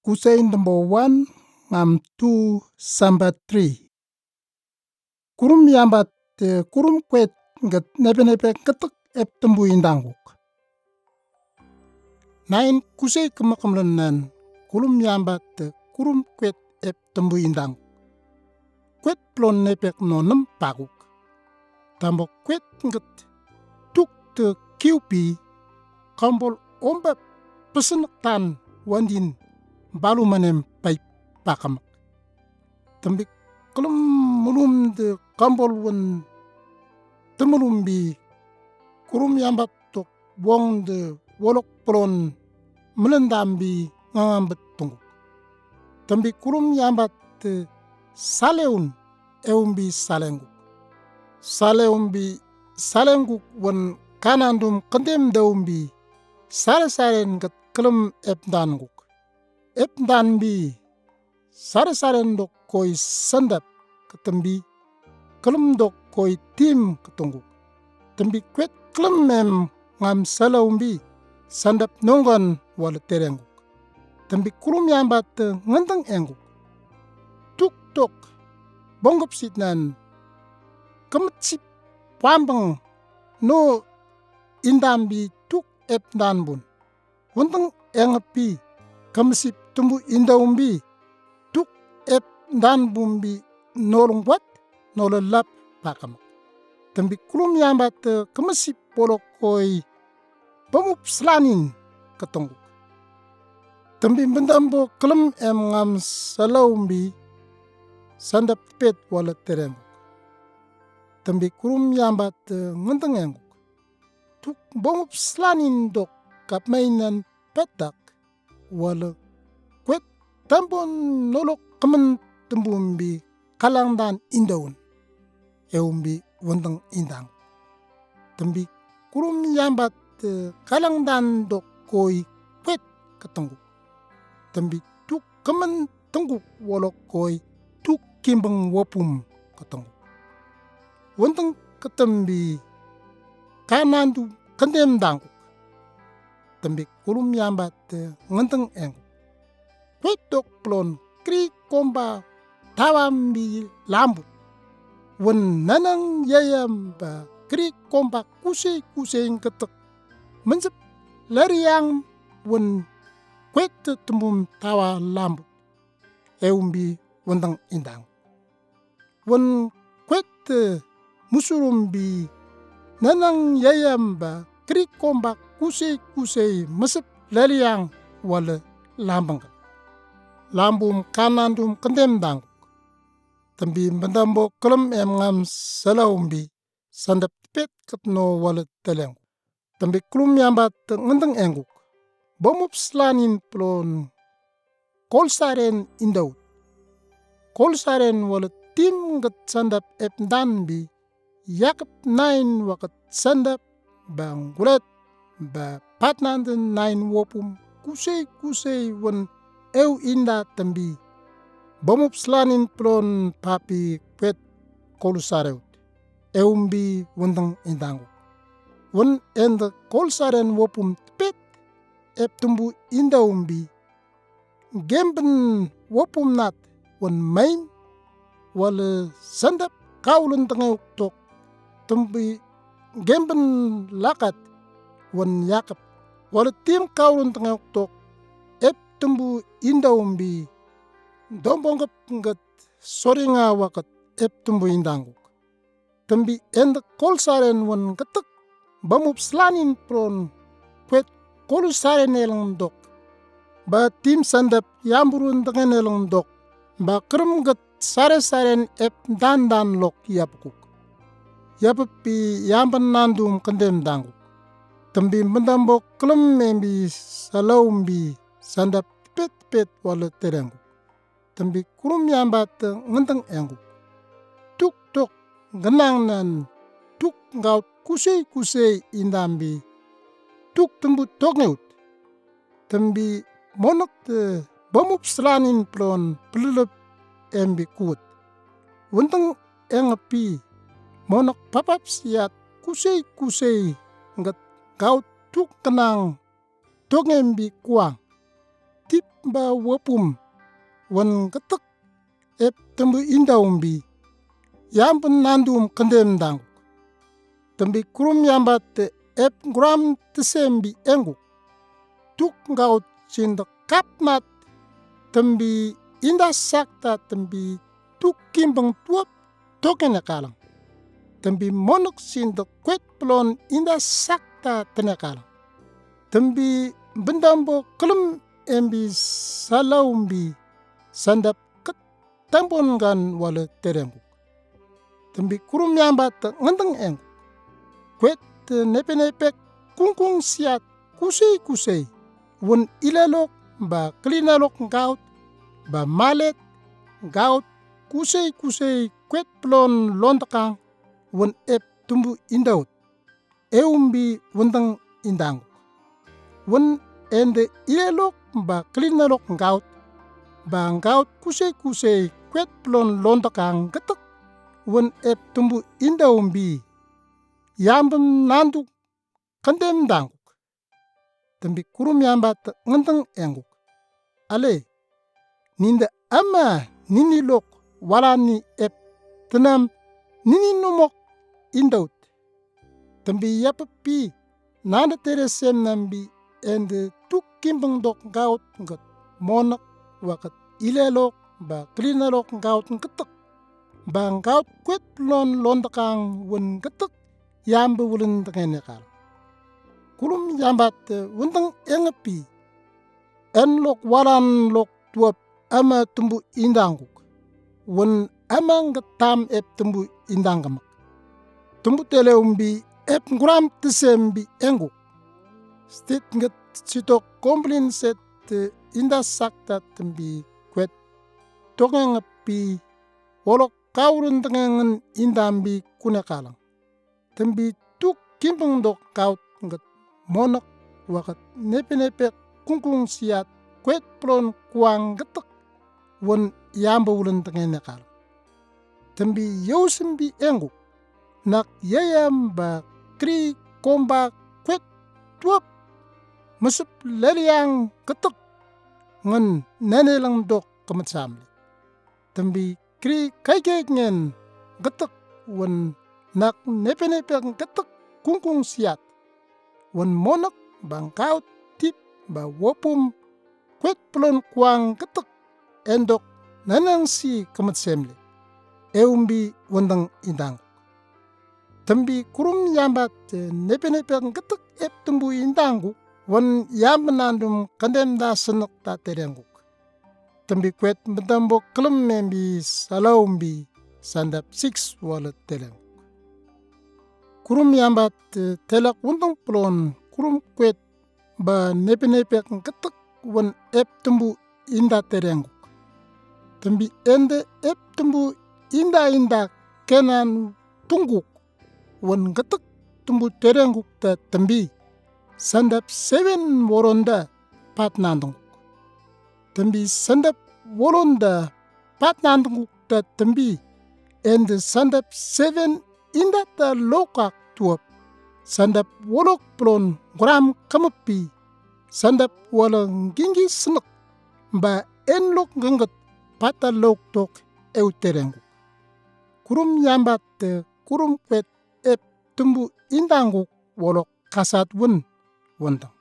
Kusei number 1 ngam 2 sambat 3. Kurum yambat kurum kwet ngat nepe ketek ep tembu indanguk. Nain kusei kemakamlanan kurum yambat kurum kwet ep tembu indang. Kwet plon nepek nonem paguk. Tambo kwet ngat tuk te kiupi kambol omba pesenektan wandin balu manem pai pakamak. Tambi kelum mulum de kambol wan temulum bi kurum yambat tok wong de wolok plon melendam bi ngambet tunggu. Tambi kurum yambat saleun eumbi salengu. Saleumbi salengu wan kanandum kendem daumbi sare-saren gat kelum epdanguk. Epdan bi sare-saren dok koi sandap ketembi kelum dok koi tim ketungguk. Tembi kwet kelum mem ngam salaumbi sandap nonggon wala terengguk. Tembi kurum yambat ngenteng engguk. Tuk tok bonggop sitnan kemetsip pambeng no indambi tuk epdan bun. Wenteng engepi kamesip tumbu indaumbi tuk ep dan bumbi nolong wat nololap pakam. Tembi kulum yambat kamesip polok koi pamup slanin ketonggu. Tembi bendambo kelem em ngam salaumbi sandap pet wala tereng. Tembi kulum yambat ngenteng engguk. Tuk pamup slanin dok kapmainan petak wala kwet tambon nolok kemen tembumbi kalang dan indaun eumbi wenteng indang. Tembi kurum yambat kalang dan dok koi kwet ketenggu. Tembi tuk kemen tengguk wolok koi tuk kimbeng wopum ketenggu. Wenteng ketembi kanandu kendem dangku. Tembi kurum yambat ngenteng eng. Kwet dok plon kri komba tawambi lambut. Wen nanang yayam ba kri komba kusei ketek. Mensep lariang wen kwet tembum tawa lambut. Eumbi wenteng indang. Wen kwet musurumbi nanang yayam ba kri komba kusei mesep lariang wala lambang. Lambum kanandum kendem dang. Tembi bendambo kelem em ngam salaumbi sandap pet ketno wala teleng. Tembi kulum yambat ngenteng engguk. Bomup slanin plon kolsaren indaut. Kolsaren wala tim gat sandap epdanbi yakap nain wakat sandap bang gulet ba patnanden nain wopum kusei wan eu inda tembi. Bomup slanin plon papi kwet kolsareut. Eumbi wenteng indangu. Wan enda kolsaren wopum pet ep tumbu indaumbi. Gemben wopum nat wan main wala sandap kaulen tengok tok. Tembi gemben lakat wan yakap wala tim kaulen tengok tok. Ep tumbu indaumbi dombongkap ngat soringa wakat ep tumbu indangu. Tembi enda kolsaren wan ketek bamup slanin plon kwet kolsaren eleng dok. Ba tim sandap yamburun dengan eleng dok. Ba kerem gat sare-saren ep dan lok yapkuk. Yapapi yamban nandum kendem danguk. Tembi bendambo kelem membi salaumbi sandap pet wala terenguk. Tembi kurum yambat ngenteng engguk. Tuk tok genang nan tuk ngaut kusei indambi. Tuk tembu tokneut. Tembi monok bomup slanin plon pelelep embi kuut. Wenteng engepi monok papap siat kusei ngat gaut tuk kenang tongembi kuang. tip ba wapum wan gatak ep tumbu indaumbi yambun nandum kandem dangu tambi kurum yamba te ep gram tesembi engu tuk ngaut cinda kapnat tambi inda sakta tambi tuk kimbang tuap tokene kalang tambi monok cinda kwet plon inda sakta tene kalang tambi bendambo kelum embi salaumbi sandap ket tambon gan wala terengu tambi kurum yamba te ngandeng engu kwet nepe-nepek kungkung siat kusei won ilalok ba klinalok gaut ba malet gaut kusei kwet plon lontakang won ep tumbu indaut eumbi wondang indang won ende ilalok ba klinalok gaut ba gaut kusei kwet plon lontakang gatak won ep tumbu indaumbi yambam nanduk kandem danguk tambi kurum yamba te ngandang enguk ale ninda ama nini lok walani ep tenam nini numok indaut tambi yapapi nanda tere sem nambi ende tuk kimbang dok gaut ngat monak wakat ilelok ba klinalok gaut ngetek ba gaut kwet lon londakang won ngetek yamba wulen tengene kal kulum yamba te wundang engepi en lok walan lok tuap ama tumbu indanguk won ama ngetam ep tumbu indanggamak tumbu teleumbi ep nguram tesembi enguk stit nget sitok komplin set inda sakta tembi kwet tongengepi wolok kaurun tengengen indambi kunekalang tembi tuk kimbang dok kaut nget monak wakat nepe kungkung siat kwet plon kuang getek won yamba wulen tengene kal tembi yosembi enguk nak yayam ba kri komba kwet tuap mesup leliang getek ngan nenelang dok kemetsamli tembi kri kaikengen getek won nak nepe getek kungkung siat won monak bangkaut tip ba wopum kwet plon kuang getek endok nanang si kemetsemli eumbi wondang indang tembi kurum yambat nepe getek ep tumbu indangu won yamnandum kandem da senek ta terenguk tembi kwet bedambo kelem membi salaumbi sandap 6 wala tereng kurum yambat telak wondang plon kurum kwet ba nepe getek won ep tumbu inda terenguk tembi ende ep tumbu inda kenan tungguk won getek tumbu terenguk ta tembi sandap 7 woronda pat nandung tembi sandap woronda pat nandung ta tembi ende sandap 7 inda ta lokak tuap sandap wolok plon gram kamepi sandap walang gingi senek ba enlok genget pata lok tok euterenguk kurum yambat kurum kwet ep tumbu indanguk wolok kasat won wondang